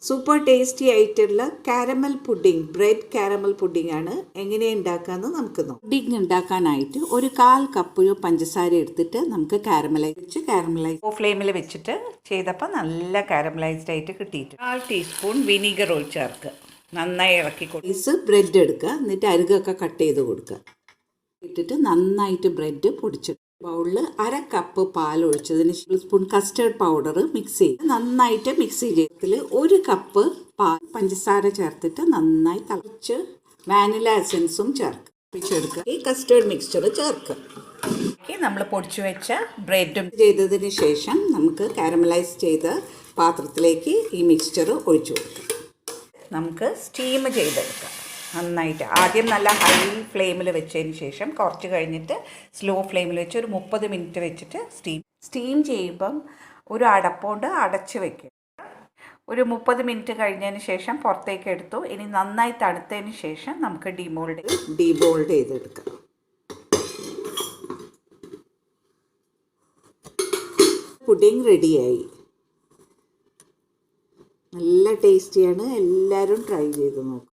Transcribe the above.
Super tasty ആയിട്ടുള്ള caramel pudding, bread caramel pudding ആണ്. എങ്ങനെ ഉണ്ടാക്കാമെന്ന് നമുക്ക് നോക്കാം. പുഡിംഗ് ഉണ്ടാക്കാനായിട്ട് ഒരു 1/4 കപ്പ് പഞ്ചസാര എടുത്തിട്ട് നമുക്ക് കാരമലൈസ് ഫ്ലെയിമിൽ വെച്ചിട്ട് ചെയ്തപ്പോൾ നല്ല കാരമലൈസ്ഡ് ആയിട്ട് കിട്ടിയിട്ട് 1/4 ടീസ്പൂൺ വിനീഗർ ഒഴിച്ച് ചേർക്കുക. നന്നായി ഇളക്കി കൊടുക്കുക. ബ്രെഡ് എടുക്കുക, എന്നിട്ട് അരികൊക്കെ കട്ട് ചെയ്ത് കൊടുക്കുക. ഇട്ടിട്ട് നന്നായിട്ട് ബ്രെഡ് പൊടിച്ചിട്ട് ബൗളിൽ 1/2 കപ്പ് പാൽ ഒഴിച്ചതിന് 1 സ്പൂൺ കസ്റ്റേർഡ് പൗഡർ മിക്സ് ചെയ്ത് നന്നായിട്ട് മിക്സ് ചെയ്തതിൽ 1 കപ്പ് പഞ്ചസാര ചേർത്തിട്ട് നന്നായി തിളച്ച് വാനില എസൻസും ചേർക്കുക. ഈ കസ്റ്റേർഡ് മിക്സ്ചർ ചേർക്കുക. നമ്മൾ പൊടിച്ചു വെച്ച ബ്രെഡും ചെയ്തതിന് ശേഷം നമുക്ക് കാരമലൈസ് ചെയ്ത പാത്രത്തിലേക്ക് ഈ മിക്സ്ചർ ഒഴിച്ചു കൊടുക്കാം. നമുക്ക് സ്റ്റീം ചെയ്തെടുക്കാം. നന്നായിട്ട് ആദ്യം നല്ല ഹൈ ഫ്ലെയിമിൽ വെച്ചതിന് ശേഷം കുറച്ച് കഴിഞ്ഞിട്ട് സ്ലോ ഫ്ലെയിമിൽ വെച്ച് ഒരു 30 മിനിറ്റ് വെച്ചിട്ട് സ്റ്റീം ചെയ്യുമ്പം ഒരു അടപ്പുകൊണ്ട് അടച്ച് വെക്കുക. ഒരു 30 മിനിറ്റ് കഴിഞ്ഞതിന് ശേഷം പുറത്തേക്ക് എടുത്തു. ഇനി നന്നായി തണുത്തതിന് ശേഷം നമുക്ക് ഡീബോൾഡ് ചെയ്തെടുക്കാം. പുഡിംഗ് റെഡിയായി. നല്ല ടേസ്റ്റിയാണ്. എല്ലാവരും ട്രൈ ചെയ്ത് നോക്കും.